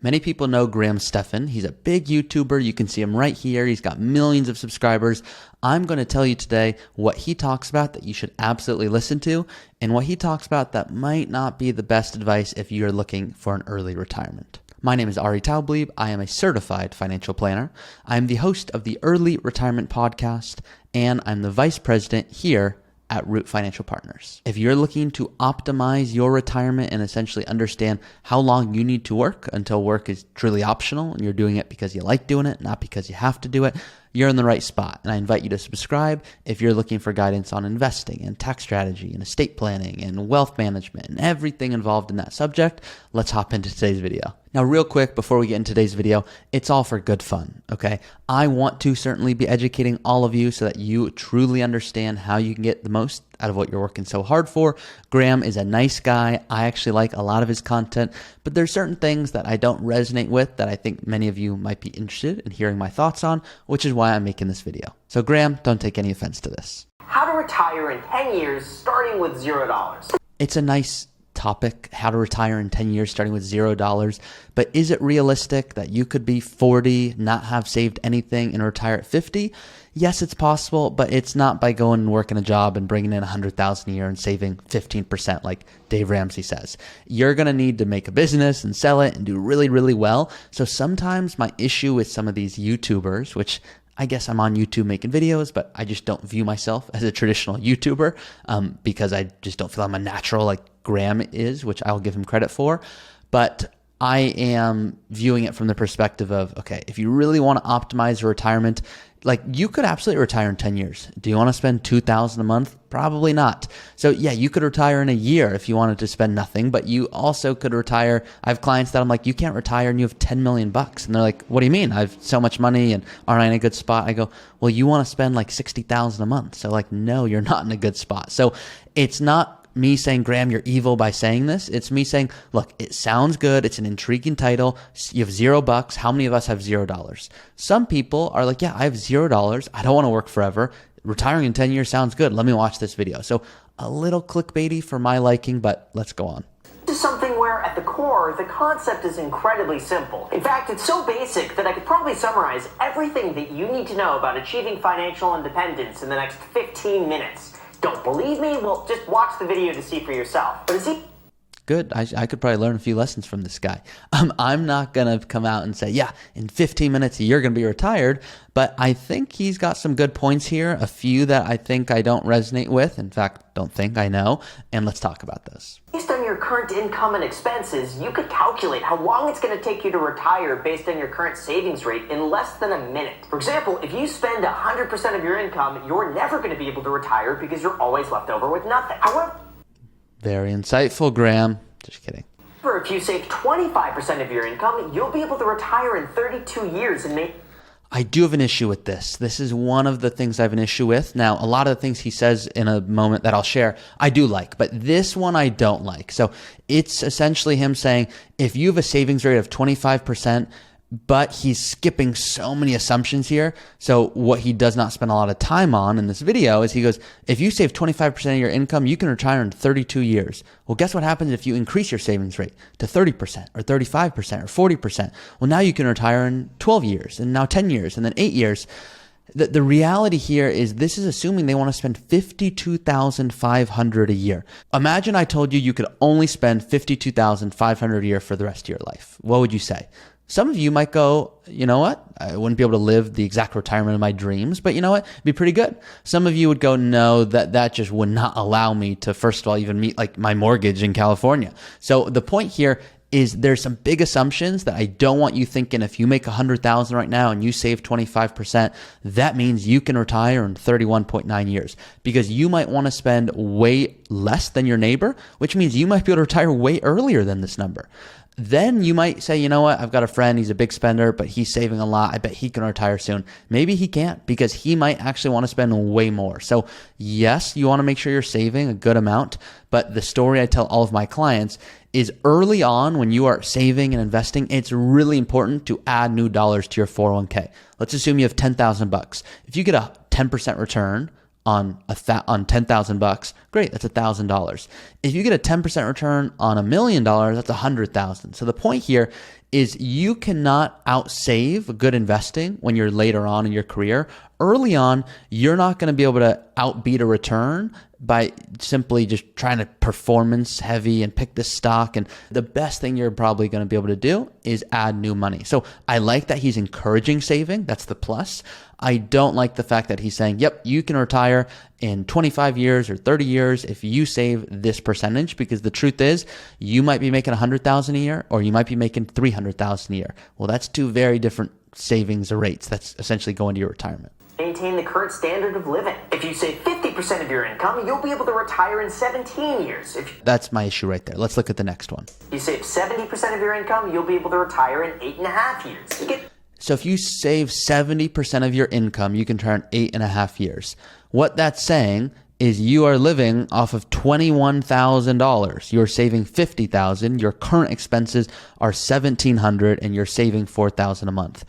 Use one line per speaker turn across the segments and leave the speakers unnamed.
Many people know Graham Stephan. He's a big YouTuber. You can see him right here. He's got millions of subscribers. I'm going to tell you today what he talks about that you should absolutely listen to, and what he talks about that might not be the best advice if you're looking for an early retirement. My name is Taublieb. I am a certified financial planner. I'm the host of the Early Retirement Podcast, and I'm the vice president here at Root Financial Partners. If you're looking to optimize your retirement and essentially understand how long you need to work until work is truly optional and you're doing it because you like doing it, not because you have to do it, you're in the right spot. And I invite you to subscribe if you're looking for guidance on investing and tax strategy and estate planning and wealth management and everything involved in that subject. Let's hop into today's video. Now, real quick, before we get into today's video, it's all for good fun, okay? I want to certainly be educating all of you so that you truly understand how you can get the most out of what you're working so hard for. Graham is a nice guy. I actually like a lot of his content, but there's certain things that I don't resonate with that I think many of you might be interested in hearing my thoughts on, which is why I'm making this video. So Graham, don't take any offense to this.
How to retire in 10 years starting with $0.
It's a nice topic, how to retire in 10 years starting with $0, but is it realistic that you could be 40, not have saved anything, and retire at 50? Yes, it's possible, but it's not by going and working a job and bringing in $100,000 a year and saving 15% like Dave Ramsey says. You're going to need to make a business and sell it and do really, really well. So sometimes my issue with some of these YouTubers, which I guess I'm on YouTube making videos, but I just don't view myself as a traditional YouTuber because I just don't feel I'm a natural like Graham is, which I'll give him credit for. But I am viewing it from the perspective of, okay, if you really want to optimize your retirement, like you could absolutely retire in 10 years. Do you want to spend $2,000 a month? Probably not. So yeah, you could retire in a year if you wanted to spend nothing, but you also could retire. I have clients that I'm like, you can't retire and you have 10 million bucks. And they're like, what do you mean? I have so much money and aren't I in a good spot? I go, well, you want to spend like 60,000 a month. So like, no, you're not in a good spot. So it's not me saying, Graham, you're evil by saying this. It's me saying, look, it sounds good. It's an intriguing title. You have $0. How many of us have $0? Some people are like, yeah, I have $0. I don't want to work forever. Retiring in 10 years sounds good. Let me watch this video. So a little clickbaity for my liking, but let's go on.
This is something where at the core, the concept is incredibly simple. In fact, it's so basic that I could probably summarize everything that you need to know about achieving financial independence in the next 15 minutes. Don't believe me? Well, just watch the video to see for yourself. But is he?
Good. I could probably learn a few lessons from this guy. I'm not going to come out and say, yeah, in 15 minutes, you're going to be retired. But I think he's got some good points here, a few that I think I don't resonate with. In fact, don't think I know. And let's talk about this.
Based on your current income and expenses, you could calculate how long it's going to take you to retire based on your current savings rate in less than a minute. For example, if you spend 100% of your income, you're never going to be able to retire because you're always left over with nothing. However,
very insightful, Graham. Just kidding.
If you save 25% of your income, you'll be able to retire in 32 years and make...
I do have an issue with this. This is one of the things I have an issue with. Now, a lot of the things he says in a moment that I'll share, I do like, but this one I don't like. So it's essentially him saying, if you have a savings rate of 25%, but he's skipping so many assumptions here. So what he does not spend a lot of time on in this video is he goes, if you save 25% of your income, you can retire in 32 years. Well, guess what happens if you increase your savings rate to 30% or 35% or 40%? Well, now you can retire in 12 years and now 10 years and then 8 years. The reality here is this is assuming they want to spend $52,500 a year. Imagine I told you you could only spend $52,500 a year for the rest of your life. What would you say? Some of you might go, you know what? I wouldn't be able to live the exact retirement of my dreams, but you know what? It'd be pretty good. Some of you would go, no, that just would not allow me to, first of all, even meet like my mortgage in California. So the point here is there's some big assumptions that I don't want you thinking if you make $100,000 right now and you save 25%, that means you can retire in 31.9 years because you might want to spend way less than your neighbor, which means you might be able to retire way earlier than this number. Then you might say, you know what, I've got a friend, he's a big spender, but he's saving a lot. I bet he can retire soon. Maybe he can't because he might actually want to spend way more. So yes, you want to make sure you're saving a good amount, but the story I tell all of my clients is early on when you are saving and investing, it's really important to add new dollars to your 401k. Let's assume you have $10,000 bucks. If you get a 10% return on on 10,000 bucks, great, that's $1,000. If you get a 10% return on $1 million, that's 100,000. So the point here is you cannot outsave good investing when you're later on in your career. Early on, you're not going to be able to outbeat a return by simply just trying to performance heavy and pick this stock. And the best thing you're probably going to be able to do is add new money. So I like that he's encouraging saving. That's the plus. I don't like the fact that he's saying, yep, you can retire in 25 years or 30 years if you save this percentage, because the truth is you might be making 100,000 a year or you might be making 300,000 a year. Well, that's two very different savings rates that's essentially going to your retirement.
Maintain the current standard of living. If you save 50% of your income, you'll be able to retire in 17 years.
That's my issue right there. Let's look at the next one.
You save 70% of your income, you'll be able to retire in 8.5 years.
So if you save 70% of your income, you can turn 8.5 years. What that's saying is you are living off of $21,000. You're saving $50,000. Your current expenses are $1,700 and you're saving $4,000 a month.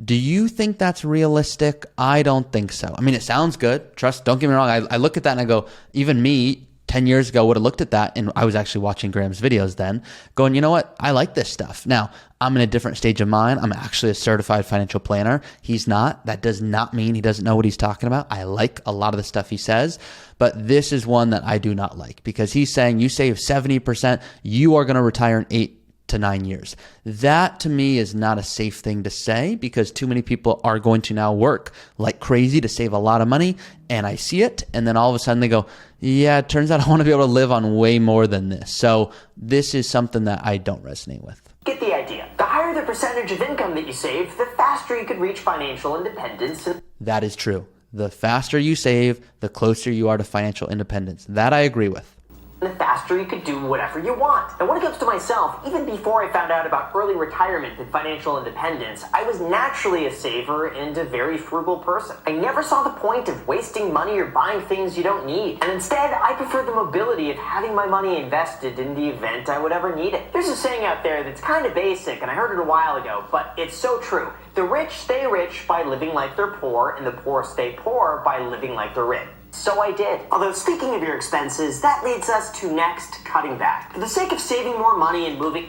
Do you think that's realistic? I don't think so. I mean, it sounds good. Don't get me wrong. I look at that and I go, even me 10 years ago would have looked at that, and I was actually watching Graham's videos then, going, you know what? I like this stuff. Now, I'm in a different stage of mind. I'm actually a certified financial planner. He's not. That does not mean he doesn't know what he's talking about. I like a lot of the stuff he says, but this is one that I do not like, because he's saying you save 70%, you are going to retire in 8 to 9 years. That to me is not a safe thing to say, because too many people are going to now work like crazy to save a lot of money, and I see it, and then all of a sudden they go, yeah, it turns out I want to be able to live on way more than this. So this is something that I don't resonate with.
Get the idea. The higher the percentage of income that you save, the faster you could reach financial independence.
That is true. The faster you save, the closer you are to financial independence. That I agree with.
The faster you could do whatever you want. And when it comes to myself, even before I found out about early retirement and financial independence, I was naturally a saver and a very frugal person. I never saw the point of wasting money or buying things you don't need. And instead, I prefer the mobility of having my money invested in the event I would ever need it. There's a saying out there that's kind of basic, and I heard it a while ago, but it's so true. The rich stay rich by living like they're poor, and the poor stay poor by living like they're rich. So I did. Although, speaking of your expenses, that leads us to next, cutting back. For the sake of saving more money and moving...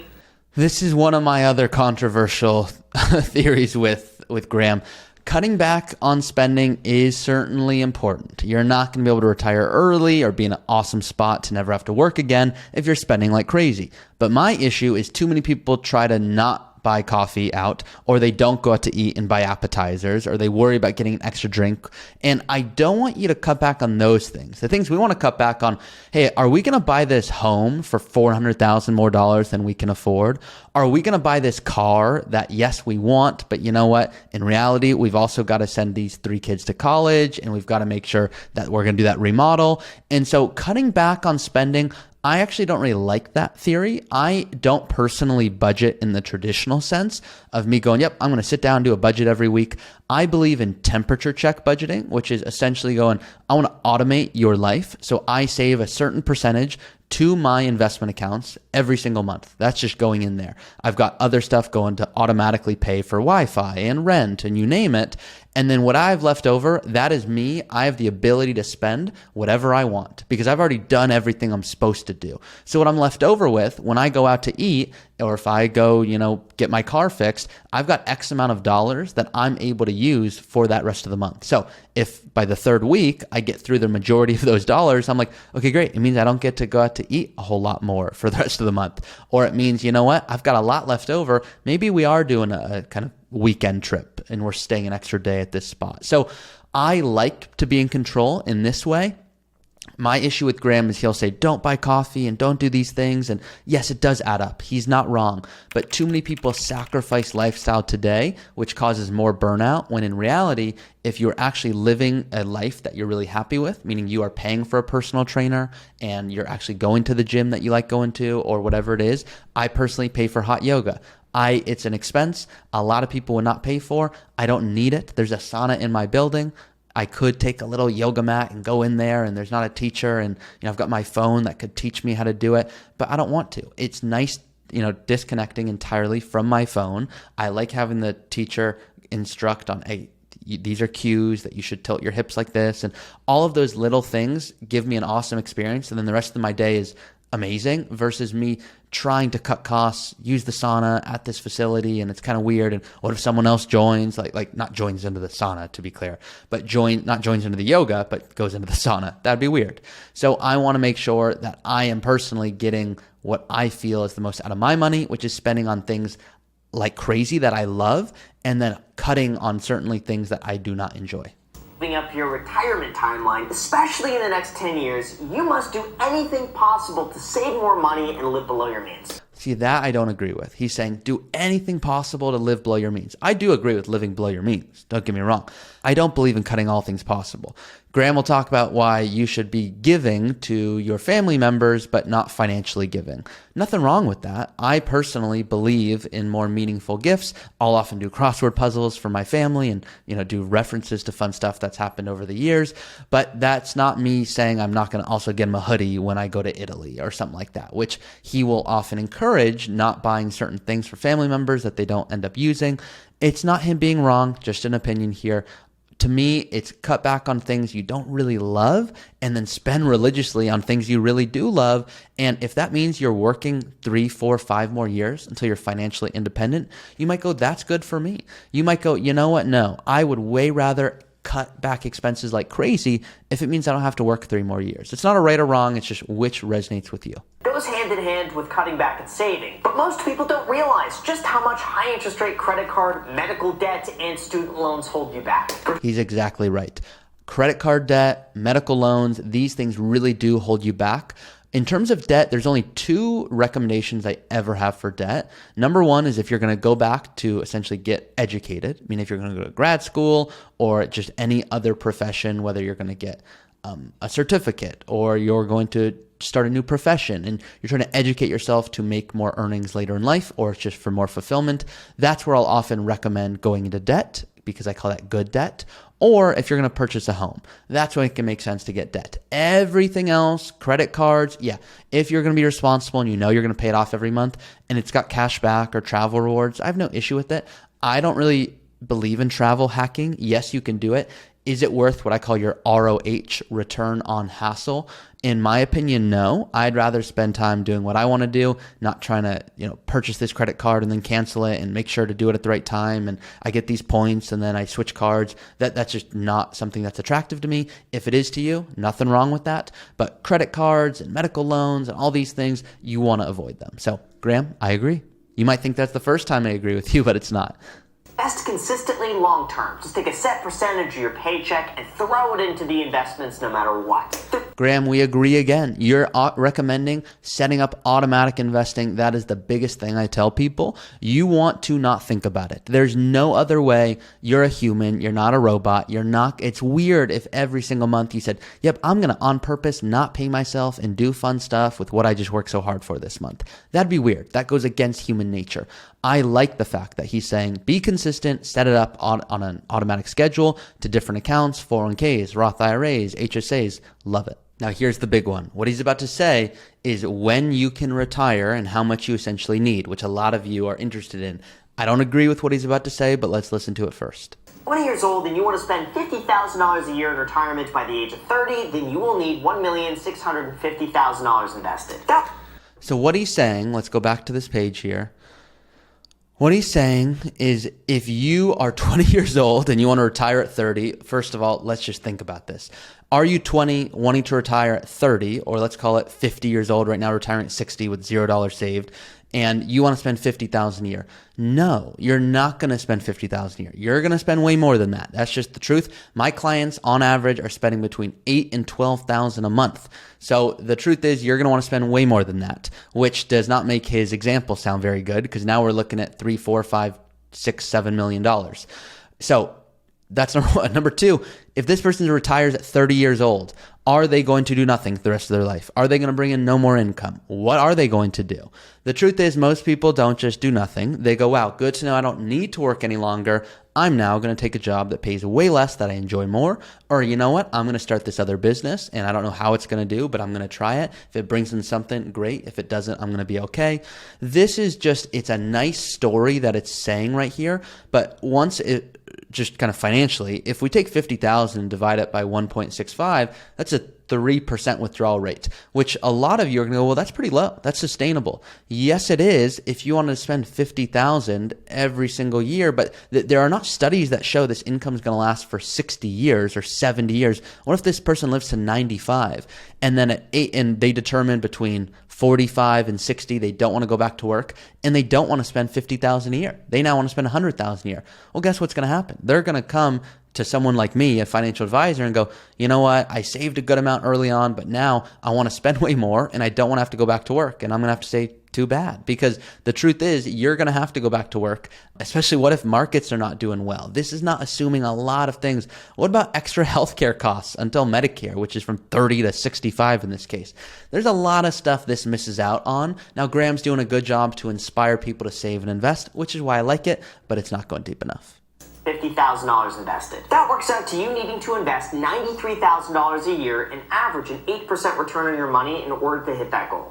This is one of my other controversial theories with Graham. Cutting back on spending is certainly important. You're not going to be able to retire early or be in an awesome spot to never have to work again if you're spending like crazy. But my issue is too many people try to not buy coffee out, or they don't go out to eat and buy appetizers, or they worry about getting an extra drink. And I don't want you to cut back on those things. The things we want to cut back on, hey, are we going to buy this home for $400,000 more than we can afford? Are we going to buy this car that, yes, we want, but you know what? In reality, we've also got to send these 3 kids to college, and we've got to make sure that we're going to do that remodel. And so cutting back on spending, I actually don't really like that theory. I don't personally budget in the traditional sense of me going, yep, I'm going to sit down and do a budget every week. I believe in temperature check budgeting, which is essentially going, I want to automate your life. So I save a certain percentage to my investment accounts every single month. That's just going in there. I've got other stuff going to automatically pay for Wi-Fi and rent and you name it. And then what I've left over, that is me. I have the ability to spend whatever I want because I've already done everything I'm supposed to do. So what I'm left over with when I go out to eat, or if I go, get my car fixed, I've got X amount of dollars that I'm able to use for that rest of the month. So if by the 3rd week I get through the majority of those dollars, I'm like, okay, great. It means I don't get to go out to eat a whole lot more for the rest of the month. Or it means, you know what? I've got a lot left over. Maybe we are doing a kind of weekend trip and we're staying an extra day at this spot. So I like to be in control in this way. My issue with Graham is he'll say, don't buy coffee and don't do these things. And yes, it does add up. He's not wrong. But too many people sacrifice lifestyle today, which causes more burnout, when in reality, if you're actually living a life that you're really happy with, meaning you are paying for a personal trainer and you're actually going to the gym that you like going to or whatever it is. I personally pay for hot yoga. It's an expense a lot of people would not pay for. I don't need it. There's a sauna in my building. I could take a little yoga mat and go in there and there's not a teacher and I've got my phone that could teach me how to do it, but I don't want to. It's nice, disconnecting entirely from my phone. I like having the teacher instruct on, hey, these are cues that you should tilt your hips like this. And all of those little things give me an awesome experience. And then the rest of my day is amazing versus me trying to cut costs, use the sauna at this facility, and it's kind of weird. And what if someone else joins, like not joins into the sauna, to be clear, but not joins into the yoga, but goes into the sauna? That'd be weird. So I want to make sure that I am personally getting what I feel is the most out of my money, which is spending on things like crazy that I love, and then cutting on certainly things that I do not enjoy.
Moving up your retirement timeline, especially in the next 10 years, you must do anything possible to save more money and live below your means.
See, that I don't agree with. He's saying do anything possible to live below your means. I do agree with living below your means. Don't get me wrong. I don't believe in cutting all things possible. Graham will talk about why you should be giving to your family members, but not financially giving. Nothing wrong with that. I personally believe in more meaningful gifts. I'll often do crossword puzzles for my family and, do references to fun stuff that's happened over the years. But that's not me saying I'm not going to also get him a hoodie when I go to Italy or something like that, which he will often encourage not buying certain things for family members that they don't end up using. It's not him being wrong, just an opinion here. To me, it's cut back on things you don't really love and then spend religiously on things you really do love. And if that means you're working 3, 4, 5 more years until you're financially independent, you might go, that's good for me. You might go, you know what? No, I would way rather cut back expenses like crazy if it means I don't have to work 3 more years. It's not a right or wrong. It's just which resonates with you.
It goes hand in hand with cutting back and saving, but most people don't realize just how much high interest rate credit card, medical debt, and student loans hold you back.
He's exactly right. Credit card debt, medical loans, these things really do hold you back. In terms of debt, there's only 2 recommendations I ever have for debt. Number 1 is if you're going to go back to essentially get educated. I mean, if you're going to go to grad school or just any other profession, whether you're going to get a certificate or you're going to start a new profession and you're trying to educate yourself to make more earnings later in life, or it's just for more fulfillment, that's where I'll often recommend going into debt, because I call that good debt. Or if you're going to purchase a home, that's when it can make sense to get debt. Everything else, credit cards, yeah, if you're going to be responsible and you're going to pay it off every month and it's got cash back or travel rewards, I have no issue with it. I don't really believe in travel hacking. Yes, you can do it. Is it worth what I call your ROH, return on hassle? In my opinion, no. I'd rather spend time doing what I want to do, not trying to, purchase this credit card and then cancel it and make sure to do it at the right time. And I get these points and then I switch cards. That's just not something that's attractive to me. If it is to you, nothing wrong with that. But credit cards and medical loans and all these things, you want to avoid them. So, Graham, I agree. You might think that's the first time I agree with you, but it's not.
Invest consistently long term. Just take a set percentage of your paycheck and throw it into the investments no matter what.
Graham, we agree again. You're recommending setting up automatic investing. That is the biggest thing I tell people. You want to not think about it. There's no other way. You're a human. You're not a robot. It's weird if every single month you said, yep, I'm going to on purpose not pay myself and do fun stuff with what I just worked so hard for this month. That'd be weird. That goes against human nature. I like the fact that he's saying be consistent, set it up on an automatic schedule to different accounts, 401ks, Roth IRAs, HSAs. Love it. Now, here's the big one. What he's about to say is when you can retire and how much you essentially need, which a lot of you are interested in. I don't agree with what he's about to say, but let's listen to it first.
20 years old and you want to spend $50,000 a year in retirement by the age of 30, then you will need $1,650,000 invested.
So what he's saying, let's go back to this page here. What he's saying is if you are 20 years old and you want to retire at 30, first of all, let's just think about this. Are you 20 wanting to retire at 30, or let's call it 50 years old right now, retiring at 60 with $0 saved, and you want to spend $50,000 a year? No, you're not going to spend $50,000 a year. You're going to spend way more than that. That's just the truth. My clients on average are spending between $8,000 and $12,000 a month. So the truth is you're going to want to spend way more than that, which does not make his example sound very good, because now we're looking at $3, $4, $5, $6, $7 million. So that's number one. Number two, if this person retires at 30 years old, are they going to do nothing the rest of their life? Are they going to bring in no more income? What are they going to do? The truth is most people don't just do nothing. They go, wow, good to know I don't need to work any longer. I'm now going to take a job that pays way less that I enjoy more. Or you know what? I'm going to start this other business and I don't know how it's going to do, but I'm going to try it. If it brings in something, great. If it doesn't, I'm going to be okay. This is just, it's a nice story that it's saying right here. But once just kind of financially, if we take 50,000 and divide it by 1.65, that's a 3% withdrawal rate, which a lot of you are going to go, well, that's pretty low. That's sustainable. Yes, it is if you want to spend 50,000 every single year, but there are not studies that show this income is going to last for 60 years or 70 years. What if this person lives to 95 and then and they determine between 45 and 60, they don't want to go back to work and they don't want to spend 50,000 a year. They now want to spend 100,000 a year. Well, guess what's going to happen? They're going to come to someone like me, a financial advisor, and go, you know what? I saved a good amount early on, but now I want to spend way more and I don't want to have to go back to work. And I'm going to have to say, too bad, because the truth is you're going to have to go back to work, especially what if markets are not doing well? This is not assuming a lot of things. What about extra healthcare costs until Medicare, which is from 30 to 65 in this case? There's a lot of stuff this misses out on. Now, Graham's doing a good job to inspire people to save and invest, which is why I like it, but it's not going deep enough.
$50,000 invested. That works out to you needing to invest $93,000 a year and average an 8% return on your money in order to hit that goal.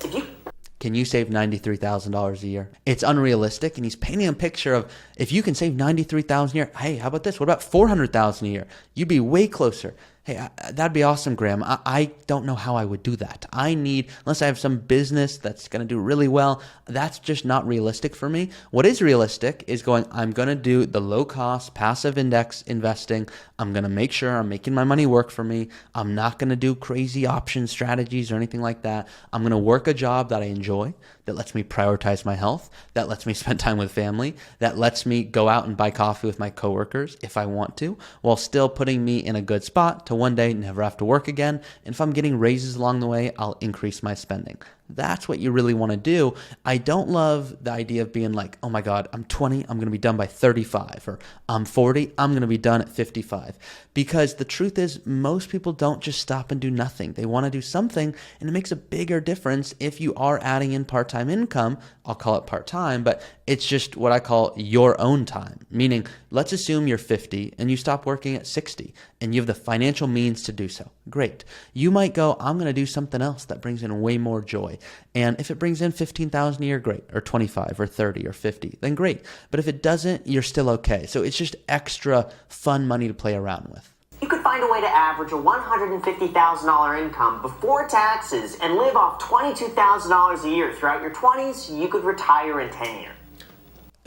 Can you save $93,000 a year? It's unrealistic, and he's painting a picture of if you can save $93,000 a year, hey, how about this? What about $400,000 a year? You'd be way closer. Hey, that'd be awesome, Graham. I don't know how I would do that. Unless I have some business that's going to do really well, that's just not realistic for me. What is realistic is I'm going to do the low cost passive index investing. I'm going to make sure I'm making my money work for me. I'm not going to do crazy option strategies or anything like that. I'm going to work a job that I enjoy, that lets me prioritize my health, that lets me spend time with family, that lets me go out and buy coffee with my coworkers if I want to, while still putting me in a good spot to one day never have to work again. And if I'm getting raises along the way, I'll increase my spending. That's what you really want to do. I don't love the idea of being like, oh my God, I'm 20, I'm going to be done by 35, or I'm 40, I'm going to be done at 55. Because the truth is, most people don't just stop and do nothing. They want to do something, and it makes a bigger difference if you are adding in part-time income. I'll call it part-time, but it's just what I call your own time. Meaning, let's assume you're 50 and you stop working at 60 and you have the financial means to do so. Great. You might go, I'm going to do something else that brings in way more joy. And if it brings in 15,000 a year, great. Or 25 or 30 or 50, then great. But if it doesn't, you're still okay. So it's just extra fun money to play around with.
You could find a way to average a $150,000 income before taxes and live off $22,000 a year throughout your 20s. You could retire in 10 years.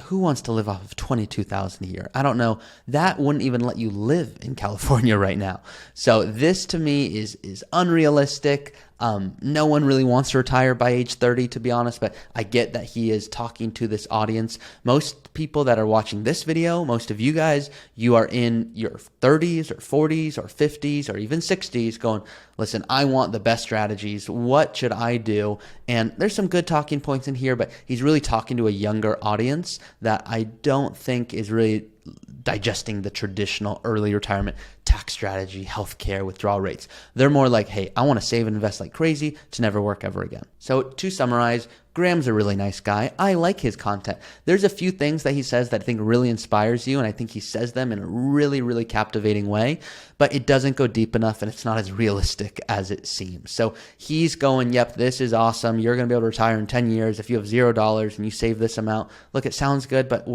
Who wants to live off of $22,000 a year? I don't know. That wouldn't even let you live in California right now. So this to me is unrealistic. No one really wants to retire by age 30, to be honest, but I get that he is talking to this audience. Most people that are watching this video, most of you guys, you are in your 30s or 40s or 50s or even 60s going, listen, I want the best strategies. What should I do? And there's some good talking points in here, but he's really talking to a younger audience that I don't think is really digesting the traditional early retirement tax strategy, healthcare, withdrawal rates. They're more like, hey, I want to save and invest like crazy to never work ever again. So to summarize, Graham's a really nice guy. I like his content. There's a few things that he says that I think really inspires you, and I think he says them in a really, really captivating way, but it doesn't go deep enough, and it's not as realistic as it seems. So he's going, yep, this is awesome. You're going to be able to retire in 10 years if you have $0 and you save this amount. Look, it sounds good, but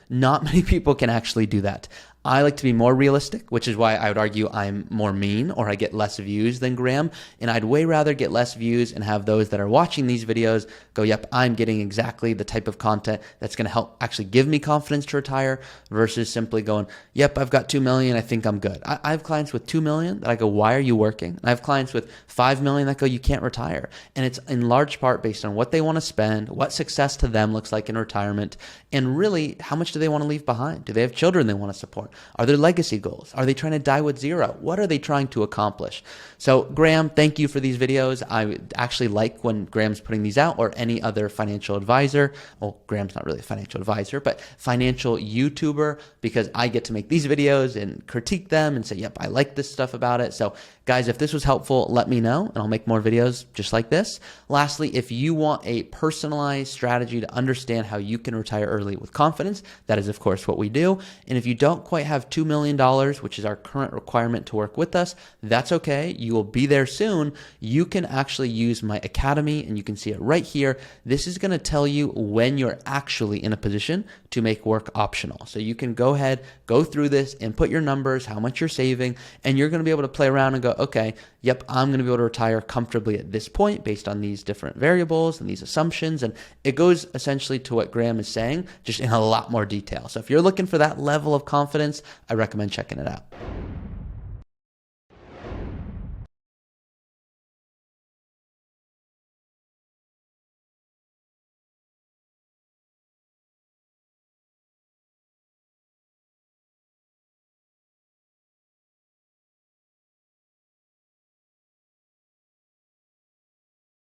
not many people can actually do that. I like to be more realistic, which is why I would argue I'm more mean, or I get less views than Graham. And I'd way rather get less views and have those that are watching these videos go, yep, I'm getting exactly the type of content that's going to help actually give me confidence to retire, versus simply going, yep, I've got 2 million. I think I'm good. I have clients with 2 million that I go, why are you working? I have clients with 5 million that go, you can't retire. And it's in large part based on what they want to spend, what success to them looks like in retirement, and really how much do they want to leave behind? Do they have children they want to support? Are there legacy goals? Are they trying to die with zero? What are they trying to accomplish? So Graham, thank you for these videos. I actually like when Graham's putting these out, or any other financial advisor. Well, Graham's not really a financial advisor, but financial YouTuber, because I get to make these videos and critique them and say, yep, I like this stuff about it. So guys, if this was helpful, let me know and I'll make more videos just like this. Lastly, if you want a personalized strategy to understand how you can retire early with confidence, that is of course what we do. And if you don't quite have $2 million, which is our current requirement to work with us, that's okay. You will be there soon. You can actually use my academy, and you can see it right here. this is going to tell you when you're actually in a position to make work optional. So you can go ahead, go through this, input your numbers, how much you're saving, and you're going to be able to play around and go, okay, yep, I'm going to be able to retire comfortably at this point based on these different variables and these assumptions. And it goes essentially to what Graham is saying, just in a lot more detail. So if you're looking for that level of confidence, I recommend checking it out.